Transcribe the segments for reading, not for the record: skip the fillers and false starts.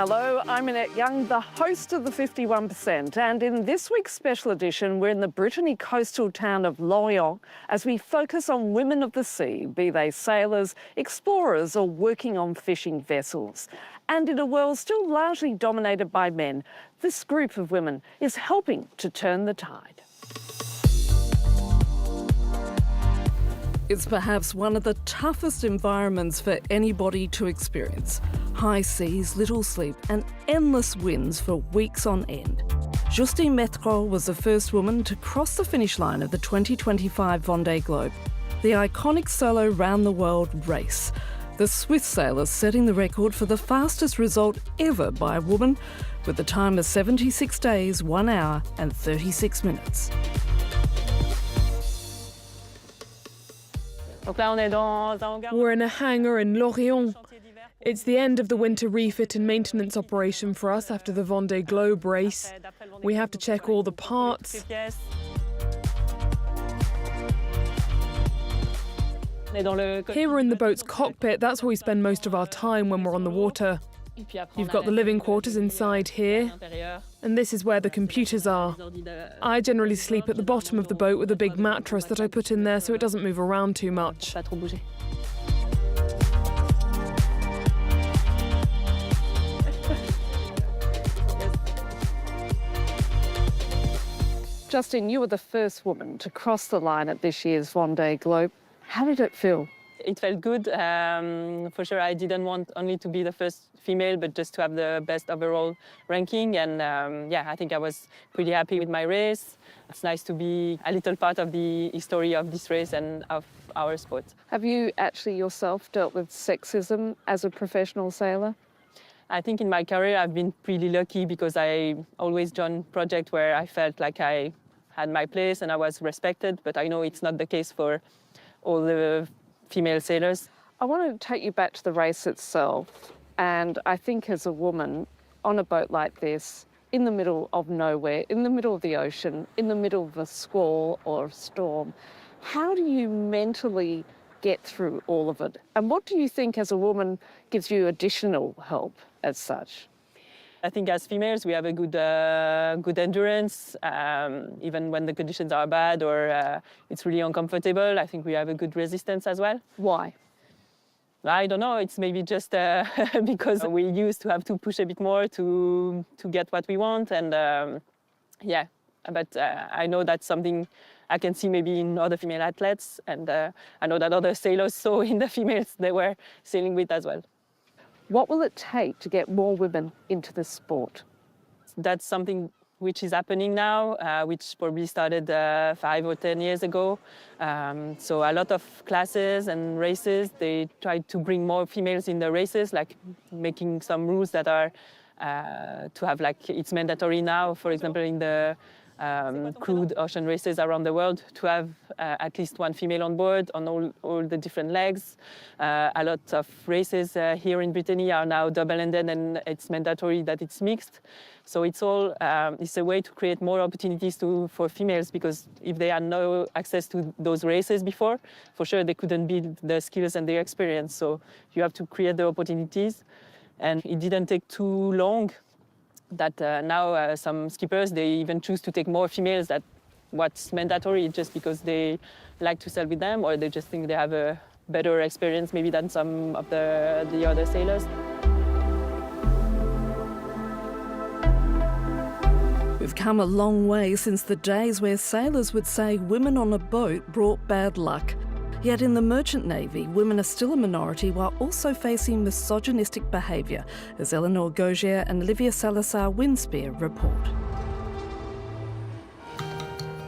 Hello, I'm Annette Young, the host of the 51%, and in this week's special edition, we're in the Brittany coastal town of Lorient as we focus on women of the sea, be they sailors, explorers or working on fishing vessels. And in a world still largely dominated by men, this group of women is helping to turn the tide. It's perhaps one of the toughest environments for anybody to experience. High seas, little sleep and endless winds for weeks on end. Justine Métraux was the first woman to cross the finish line of the 2025 Vendée Globe, the iconic solo round-the-world race. The Swiss sailor setting the record for the fastest result ever by a woman, with a time of 76 days, 1 hour and 36 minutes. We're in a hangar in Lorient. It's the end of the winter refit and maintenance operation for us after the Vendée Globe race. We have to check all the parts. Here we're in the boat's cockpit. That's where we spend most of our time when we're on the water. You've got the living quarters inside here, and this is where the computers are. I generally sleep at the bottom of the boat with a big mattress that I put in there so it doesn't move around too much. Justine, you were the first woman to cross the line at this year's Vendée Globe. How did it feel? It felt good. For sure, I didn't want only to be the first female, but just to have the best overall ranking. And yeah, I think I was pretty happy with my race. It's nice to be a little part of the history of this race and of our sport. Have you actually yourself dealt with sexism as a professional sailor? I think in my career, I've been pretty lucky because I always joined projects where I felt like I had my place and I was respected. But I know it's not the case for all the female sailors. I want to take you back to the race itself. And I think as a woman on a boat like this, in the middle of nowhere, in the middle of the ocean, in the middle of a squall or a storm, how do you mentally get through all of it? And what do you think as a woman gives you additional help as such? I think as females, we have a good endurance, even when the conditions are bad or it's really uncomfortable. I think we have a good resistance as well. Why? I don't know. It's maybe just because we used to have to push a bit more to get what we want. And yeah, but I know that's something I can see maybe in other female athletes. And I know that other sailors saw in the females they were sailing with as well. What will it take to get more women into the sport? That's something which is happening now, which probably started 5 or 10 years ago. So a lot of classes and races, they try to bring more females in the races, like making some rules that are to have, like, it's mandatory now, for example, in the crewed ocean races around the world, to have at least one female on board on all the different legs. A lot of races here in Brittany are now double-ended, and it's mandatory that it's mixed. So it's all it's a way to create more opportunities for females, because if they had no access to those races before, for sure they couldn't build the skills and the experience. So you have to create the opportunities, and it didn't take too long that now some skippers, they even choose to take more females than what's mandatory, just because they like to sail with them, or they just think they have a better experience maybe than some of the other sailors. We've come a long way since the days where sailors would say women on a boat brought bad luck. Yet in the merchant navy, women are still a minority while also facing misogynistic behaviour, as Eleanor Gaugier and Olivia Salazar-Winspear report.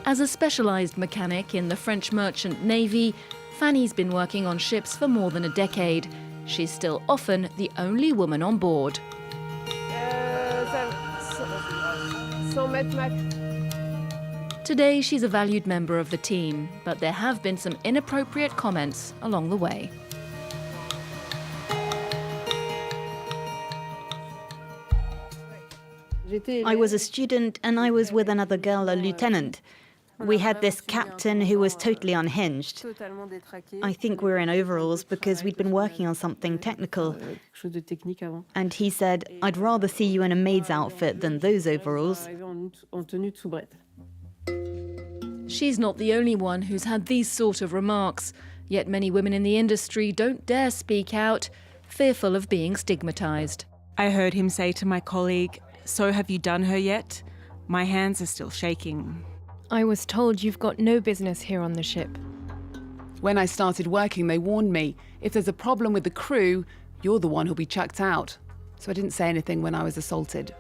As a specialised mechanic in the French merchant navy, Fanny's been working on ships for more than a decade. She's still often the only woman on board. Today, she's a valued member of the team, but there have been some inappropriate comments along the way. I was a student and I was with another girl, a lieutenant. We had this captain who was totally unhinged. I think we were in overalls because we'd been working on something technical. And he said, "I'd rather see you in a maid's outfit than those overalls." She's not the only one who's had these sort of remarks, yet many women in the industry don't dare speak out, fearful of being stigmatised. I heard him say to my colleague, "So have you done her yet? My hands are still shaking." I was told you've got no business here on the ship. When I started working, they warned me, if there's a problem with the crew, you're the one who'll be chucked out. So I didn't say anything when I was assaulted.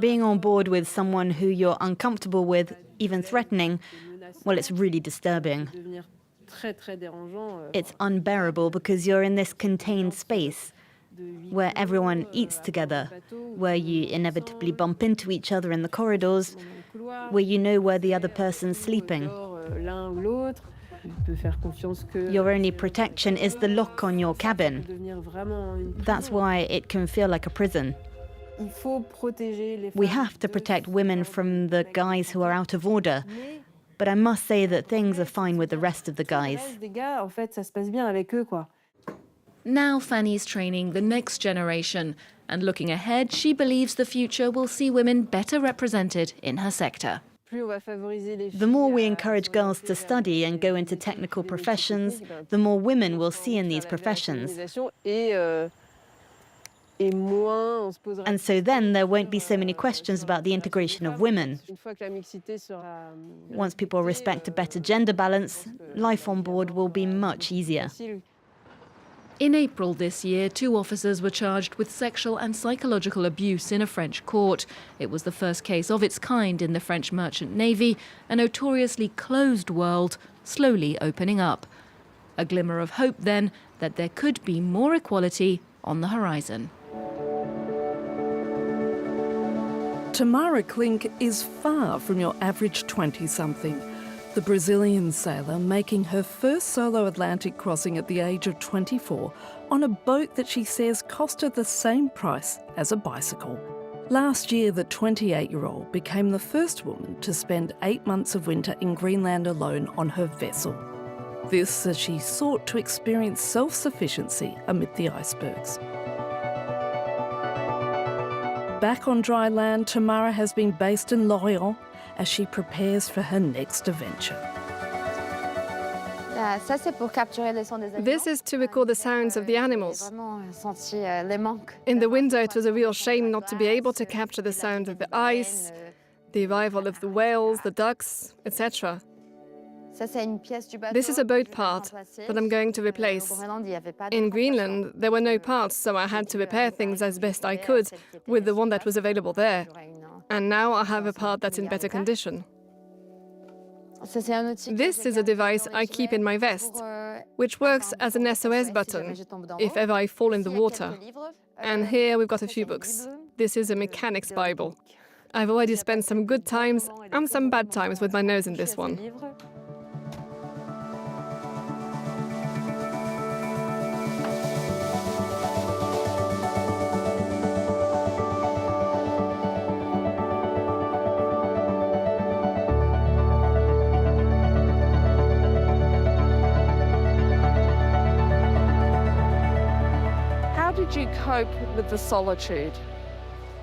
Being on board with someone who you're uncomfortable with, even threatening, well, it's really disturbing. It's unbearable because you're in this contained space where everyone eats together, where you inevitably bump into each other in the corridors, where you know where the other person's sleeping. Your only protection is the lock on your cabin. That's why it can feel like a prison. We have to protect women from the guys who are out of order. But I must say that things are fine with the rest of the guys. Now Fanny's training the next generation, and looking ahead, she believes the future will see women better represented in her sector. The more we encourage girls to study and go into technical professions, the more women we'll see in these professions. And so then there won't be so many questions about the integration of women. Once people respect a better gender balance, life on board will be much easier. In April this year, 2 officers were charged with sexual and psychological abuse in a French court. It was the first case of its kind in the French Merchant Navy, a notoriously closed world slowly opening up. A glimmer of hope, then, that there could be more equality on the horizon. Tamara Klink is far from your average 20-something. The Brazilian sailor making her first solo Atlantic crossing at the age of 24 on a boat that she says cost her the same price as a bicycle. Last year, the 28-year-old became the first woman to spend 8 months of winter in Greenland alone on her vessel. This as she sought to experience self-sufficiency amid the icebergs. Back on dry land, Tamara has been based in Lorient as she prepares for her next adventure. This is to record the sounds of the animals. In the winter, it was a real shame not to be able to capture the sound of the ice, the arrival of the whales, the ducks, etc. This is a boat part that I'm going to replace. In Greenland, there were no parts, so I had to repair things as best I could with the one that was available there. And now I have a part that's in better condition. This is a device I keep in my vest, which works as an SOS button if ever I fall in the water. And here we've got a few books. This is a mechanic's Bible. I've already spent some good times and some bad times with my nose in this one. How did you cope with the solitude?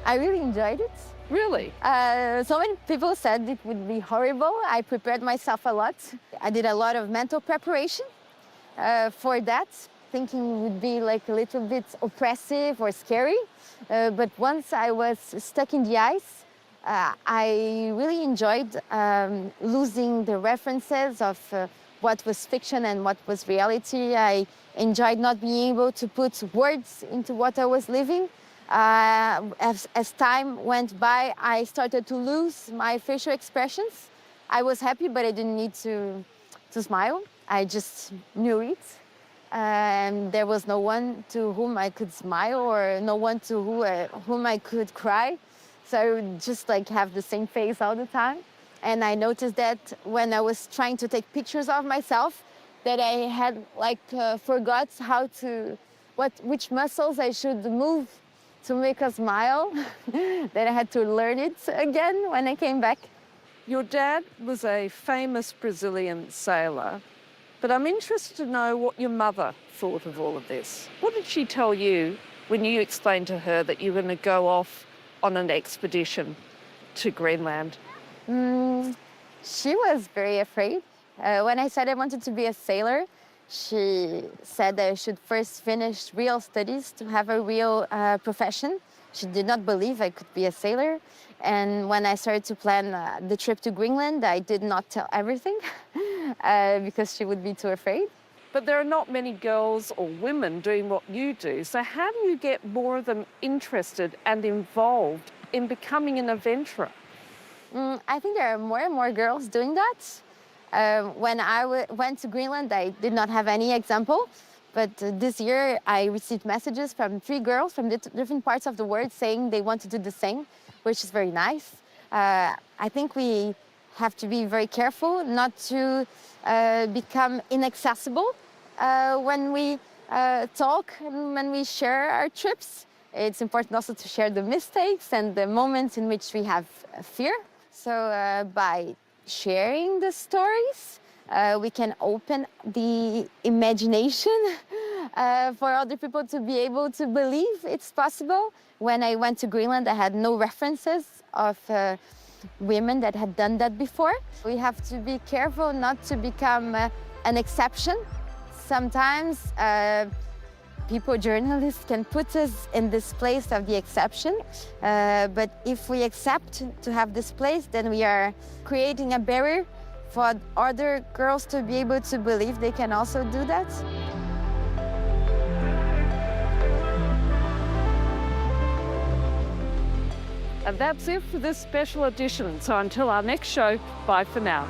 I really enjoyed it. Really? So many people said it would be horrible. I prepared myself a lot. I did a lot of mental preparation for that, thinking it would be like a little bit oppressive or scary. But once I was stuck in the ice, I really enjoyed losing the references of what was fiction and what was reality. I enjoyed not being able to put words into what I was living. As time went by, I started to lose my facial expressions. I was happy, but I didn't need to smile. I just knew it. And there was no one to whom I could smile or no one to whom I could cry. So I would just like have the same face all the time. And I noticed that when I was trying to take pictures of myself, that I had like forgot which muscles I should move to make a smile. That I had to learn it again when I came back. Your dad was a famous Brazilian sailor, but I'm interested to know what your mother thought of all of this. What did she tell you when you explained to her that you were going to go off on an expedition to Greenland? She was very afraid. When I said I wanted to be a sailor, she said that I should first finish real studies to have a real profession. She did not believe I could be a sailor. And when I started to plan the trip to Greenland, I did not tell everything because she would be too afraid. But there are not many girls or women doing what you do. So how do you get more of them interested and involved in becoming an adventurer? I think there are more and more girls doing that. When I went to Greenland, I did not have any example. But this year, I received messages from 3 girls from different parts of the world saying they want to do the same, which is very nice. I think we have to be very careful not to become inaccessible when we talk and when we share our trips. It's important also to share the mistakes and the moments in which we have fear. So by sharing the stories, we can open the imagination for other people to be able to believe it's possible. When I went to Greenland, I had no references of women that had done that before. We have to be careful not to become an exception. Sometimes journalists can put us in this place of the exception, but if we accept to have this place, then we are creating a barrier for other girls to be able to believe they can also do that. And that's it for this special edition. So until our next show, bye for now.